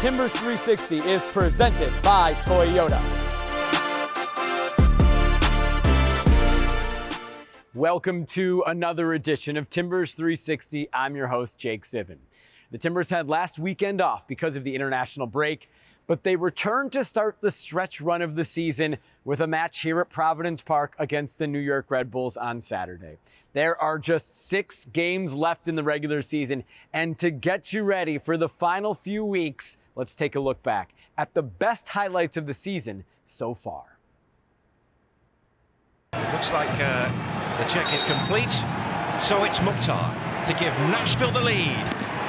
Timbers 360 is presented by Toyota. Welcome to another edition of Timbers 360. I'm your host, Jake Sivan. The Timbers had last weekend off because of the international break, but they returned to start the stretch run of the season with a match here at Providence Park against the New York Red Bulls on Saturday. There are just 6 games left in the regular season, and to get you ready for the final few weeks, let's take a look back at the best highlights of the season so far. Looks like the check is complete, so it's Mukhtar to give Nashville the lead.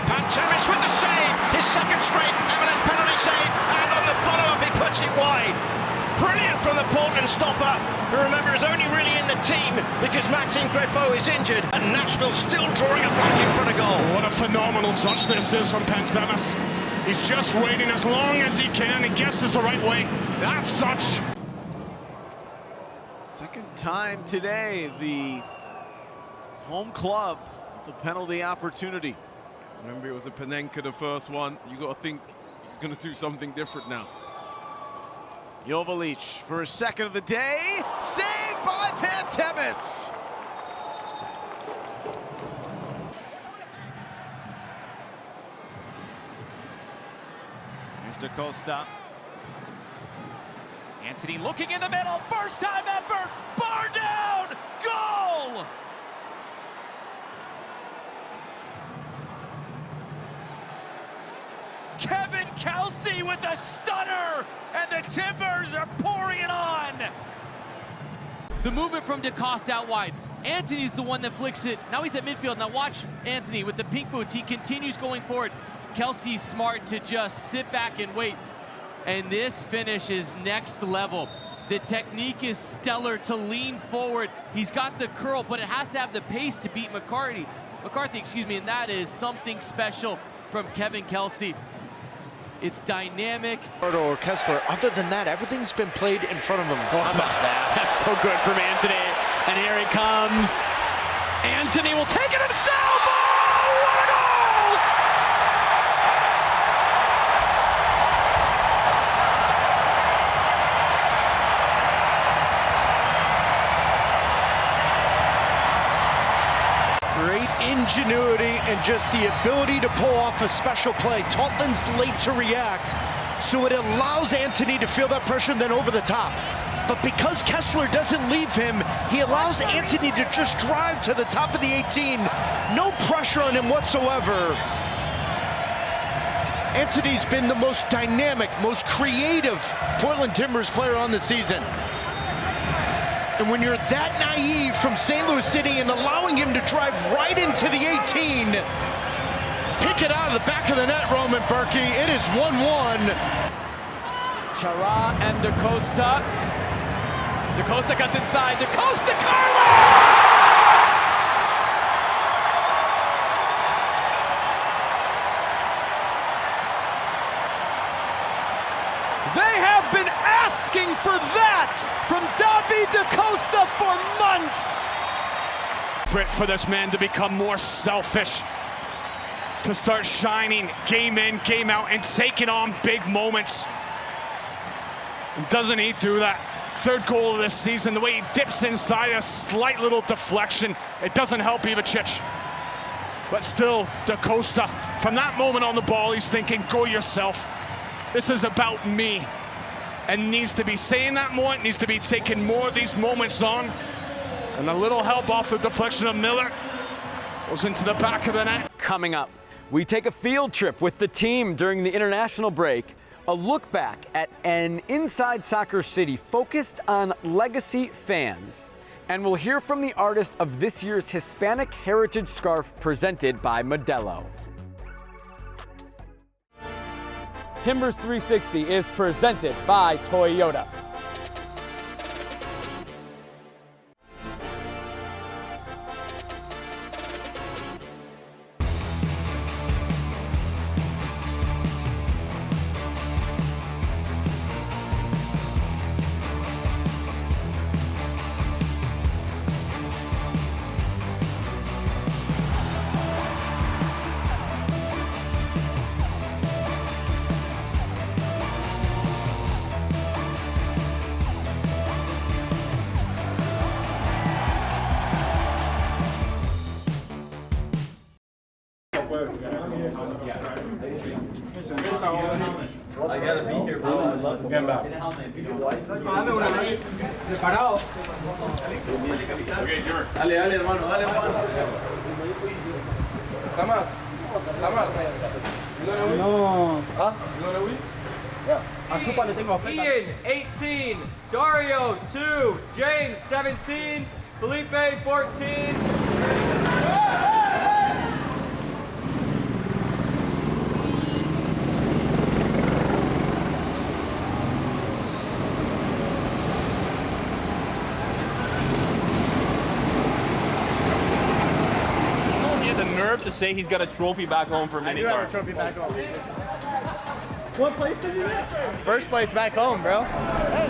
Pantemis with the save, his second straight MLS penalty save, and on the follow-up he puts it wide. Brilliant from the Portland stopper, who remember is only really in the team because Maxime Grepeau is injured, and Nashville still drawing a blank in front of goal. What a phenomenal touch this is from Pantemis. He's just waiting as long as he can and guesses the right way. That's such. Second time today, the home club with the penalty opportunity. Remember, it was a Panenka, the first one. You got to think he's going to do something different now. Jovalic for his second of the day. Saved by Pantemis. Here's DaCosta. Anthony looking in the middle. First time effort. Bar down. Goal. Kevin Kelsey with a stunner, and the Timbers are pouring it on. The movement from DaCosta out wide. Anthony's the one that flicks it. Now he's at midfield. Now watch Anthony with the pink boots. He continues going forward. Kelsey's smart to just sit back and wait. And this finish is next level. The technique is stellar to lean forward. He's got the curl, but it has to have the pace to beat McCarthy, and that is something special from Kevin Kelsey. It's dynamic. Or Kessler. Other than that, everything's been played in front of him. How about that? That's so good from Anthony. And here he comes. Anthony will take it himself. Oh, what a goal! Great ingenuity and just the ability to pull off a special play. Tottenham's late to react, so it allows Anthony to feel that pressure and then over the top. But because Kessler doesn't leave him, he allows Anthony to just drive to the top of the 18. No pressure on him whatsoever. Anthony's been the most dynamic, most creative Portland Timbers player on the season. And when you're that naive from St. Louis City and allowing him to drive right into the 18, pick it out of the back of the net, Roman Berkey. It is 1-1. Chara and DaCosta. DaCosta cuts inside. DaCosta, Carlo! They have been asking for that from David DaCosta for months. Brit for this man to become more selfish, to start shining game in, game out, and taking on big moments. Doesn't he do that? Third goal of this season, the way he dips inside, a slight little deflection. It doesn't help Ivicic. But still, DaCosta, from that moment on the ball, he's thinking, go yourself. This is about me. And needs to be saying that more, needs to be taking more of these moments on. And a little help off the deflection of Miller. Goes into the back of the net. Coming up, we take a field trip with the team during the international break. A look back at an Inside Soccer City focused on legacy fans. And we'll hear from the artist of this year's Hispanic Heritage Scarf presented by Modelo. Timbers 360 is presented by Toyota. I gotta be here, bro. I love to get back. Dale, hermano, dale, hermano. Come No. ¿Ah? You gonna win? Ian, 18. Dario, 2. James, 17. Felipe, 14. He had the nerve to say he's got a trophy back home for mini I do have a trophy back home. What place did you get? First place back home, bro. Hey.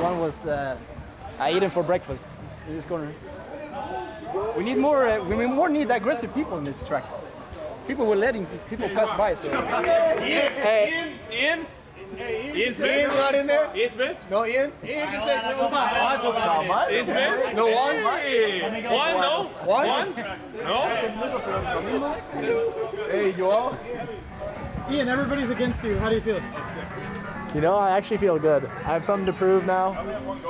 One was I ate him for breakfast in this corner. We need more. We need aggressive people in this track. People were letting people pass by. So. Ian Smith? Ian's not in there? Ian Smith? No, Ian? Ian can take no. Come on. Ian Smith? No one? Hey. One? No? One? No? Hey, Joel? Ian, everybody's against you. How do you feel? You know, I actually feel good. I have something to prove now.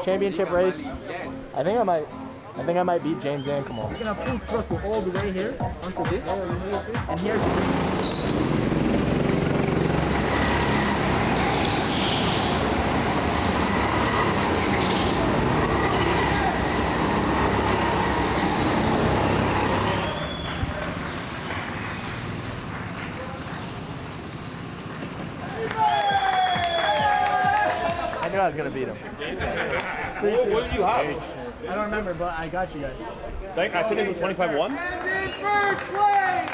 Championship race. I think I might beat James and Kamal. You're gonna full throttle all the way here onto this, and here's I knew I was gonna beat him. What did you have? I don't remember, but I got you guys. I think it was 25-1. first place!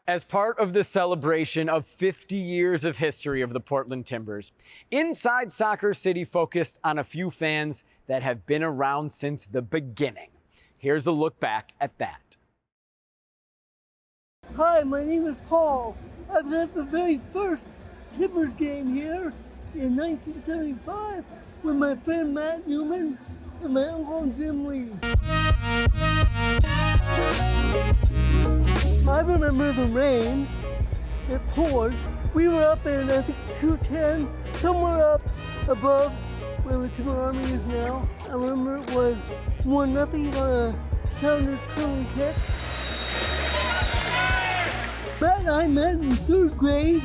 As part of the celebration of 50 years of history of the Portland Timbers, Inside Soccer City focused on a few fans that have been around since the beginning. Here's a look back at that. Hi, my name is Paul. I was at the very first Timbers game here in 1975 with my friend Matt Newman and my uncle Jim Lee. I remember the rain. It poured. We were up in, I think, 210, somewhere up above where the Timber Army is now. I remember it was 1-0 on a Sounders penalty kick. Matt and I met in 3rd grade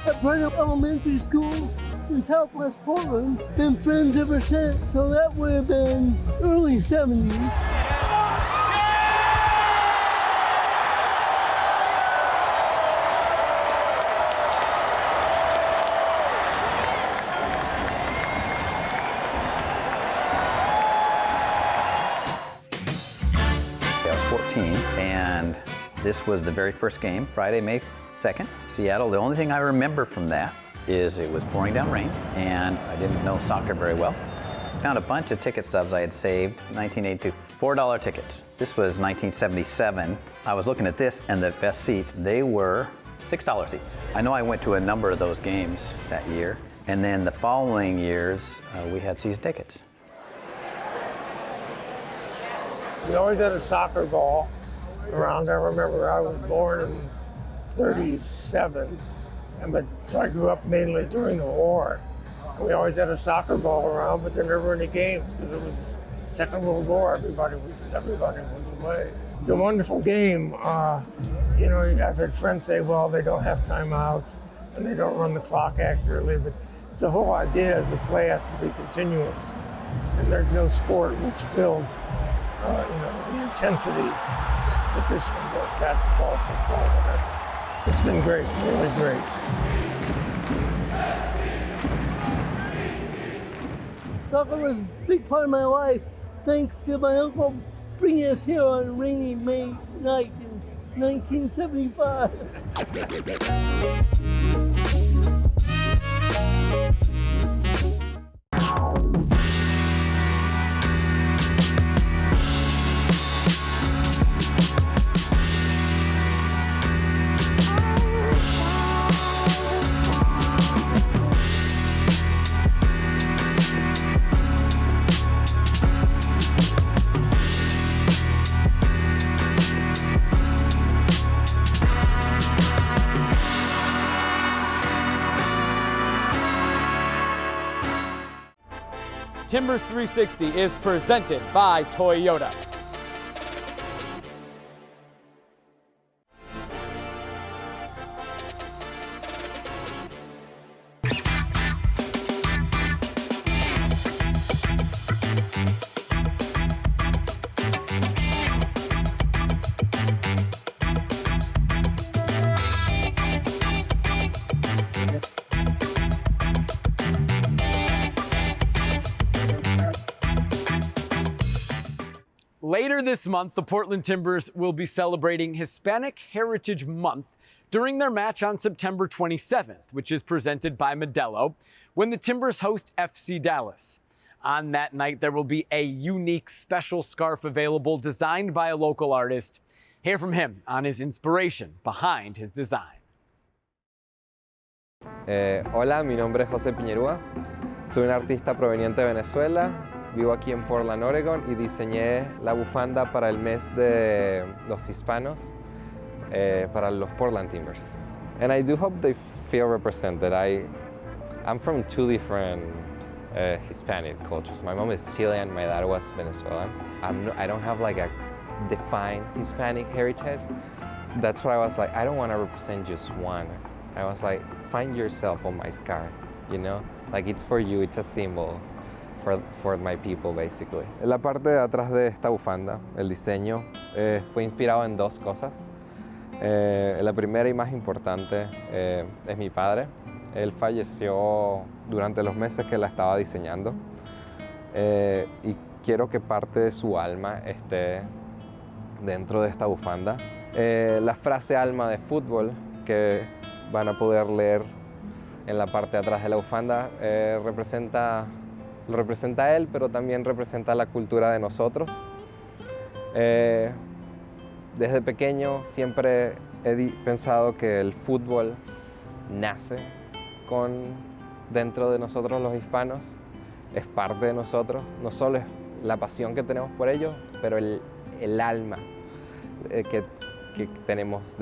at Roundup Elementary School in Southwest Portland. Been friends ever since, so that would have been early 70s. And this was the very first game, Friday, May 2nd, Seattle. The only thing I remember from that is it was pouring down rain, and I didn't know soccer very well. Found a bunch of ticket stubs I had saved, 1982, $4 tickets. This was 1977. I was looking at this, and the best seats, they were $6 seats. I know I went to a number of those games that year, and then the following years, we had season tickets. We always had a soccer ball around. I remember I was born in 37, so I grew up mainly during the war. And we always had a soccer ball around, but there never any games because it was Second World War. Everybody was away. It's a wonderful game. You know, I've had friends say, well, they don't have timeouts and they don't run the clock accurately, but it's the whole idea is the play has to be continuous, and there's no sport which builds you know, the intensity that this one does, basketball, football, whatever. It's been great, really great. Soccer was a big part of my life, thanks to my uncle bringing us here on a rainy May night in 1975. Timbers 360 is presented by Toyota. Later this month, the Portland Timbers will be celebrating Hispanic Heritage Month during their match on September 27th, which is presented by Modelo, when the Timbers host FC Dallas. On that night, there will be a unique special scarf available designed by a local artist. Hear from him on his inspiration behind his design. Hola, mi nombre es José Piñerúa. Soy un artista proveniente de Venezuela. Vivo aquí en Portland, Oregon, y diseñé la bufanda para el mes de los hispanos, para los Portland Timbers. And I do hope they feel represented. I'm from two different Hispanic cultures. My mom is Chilean, my dad was Venezuelan. I don't have like a defined Hispanic heritage. So that's why I was like, I don't want to represent just one. I was like, find yourself on my scarf, you know? Like it's for you, it's a symbol. For my people, basically. La parte de atrás de esta bufanda, el diseño, fue inspirado en dos cosas. La primera y más importante es mi padre. Él falleció durante los meses que la estaba diseñando y quiero que parte de su alma esté dentro de esta bufanda. La frase alma de fútbol que van a poder leer en la parte de atrás de la bufanda lo representa a él, pero también representa la cultura de nosotros. Desde pequeño siempre he pensado que el fútbol nace dentro de nosotros los hispanos, es parte de nosotros, no solo es la pasión que tenemos por ello, pero el alma que tenemos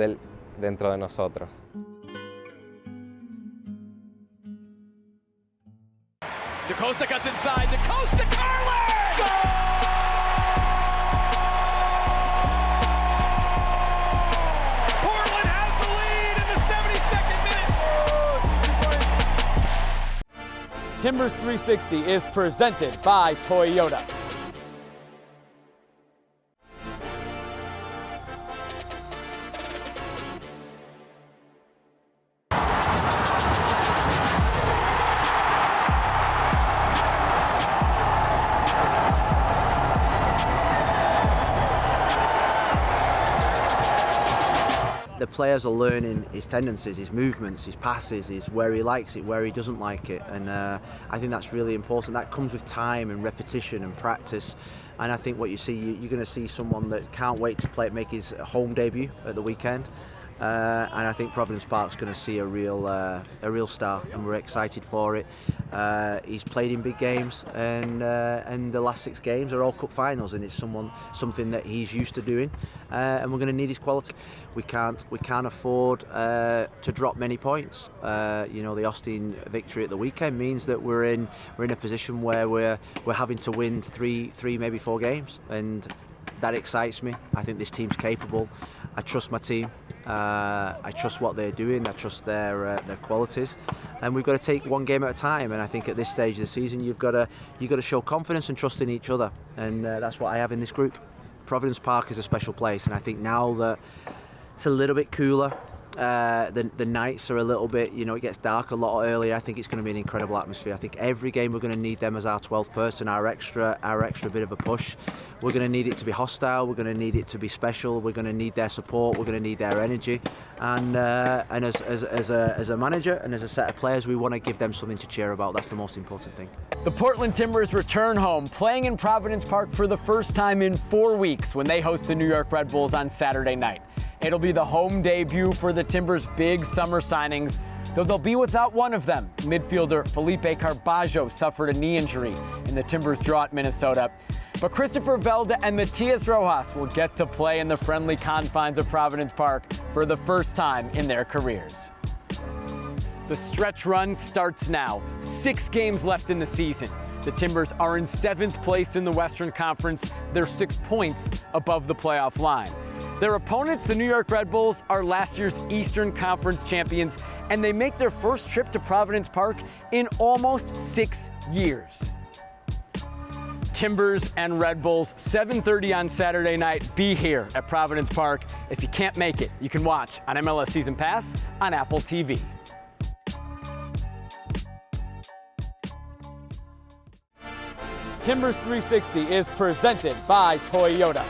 dentro de nosotros. DaCosta cuts inside. DaCosta, Carlin! Goal! Portland has the lead in the 72nd minute. Timbers 360 is presented by Toyota. The players are learning his tendencies, his movements, his passes, where he likes it, where he doesn't like it, and I think that's really important. That comes with time and repetition and practice, and I think what you see, you're going to see someone that can't wait to make his home debut at the weekend, and I think Providence Park's going to see a real star, and we're excited for it. He's played in big games, and the last 6 games are all cup finals, and it's something that he's used to doing, and we're going to need his quality. We can't afford to drop many points. The Austin victory at the weekend means that we're in a position where we're having to win three, maybe 4 games, and that excites me. I think this team's capable. I trust my team. I trust what they're doing. I trust their qualities, and we've got to take one game at a time. And I think at this stage of the season, you've got to show confidence and trust in each other, and that's what I have in this group. Providence Park is a special place, and I think now that it's a little bit cooler, the nights are a little bit, it gets dark a lot earlier. I think it's going to be an incredible atmosphere. I think every game we're going to need them as our 12th person, our extra bit of a push. We're going to need it to be hostile. We're going to need it to be special. We're going to need their support. We're going to need their energy. And as a manager and as a set of players, we want to give them something to cheer about. That's the most important thing. The Portland Timbers return home, playing in Providence Park for the first time in 4 weeks when they host the New York Red Bulls on Saturday night. It'll be the home debut for the Timbers' big summer signings, though they'll be without one of them. Midfielder Felipe Carbajo suffered a knee injury in the Timbers' draw at Minnesota. But Christopher Velda and Matias Rojas will get to play in the friendly confines of Providence Park for the first time in their careers. The stretch run starts now. 6 games left in the season. The Timbers are in 7th place in the Western Conference. They're 6 points above the playoff line. Their opponents, the New York Red Bulls, are last year's Eastern Conference champions, and they make their first trip to Providence Park in almost 6 years. Timbers and Red Bulls, 7:30 on Saturday night. Be here at Providence Park. If you can't make it, you can watch on MLS Season Pass on Apple TV. Timbers 360 is presented by Toyota.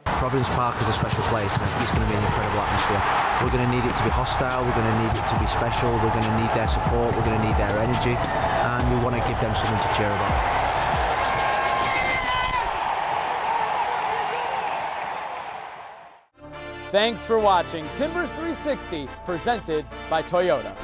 Providence Park is a special place, and I think it's going to be an incredible atmosphere. We're going to need it to be hostile, we're going to need it to be special, we're going to need their support, we're going to need their energy, and we want to give them something to cheer about. Thanks for watching Timbers 360, presented by Toyota.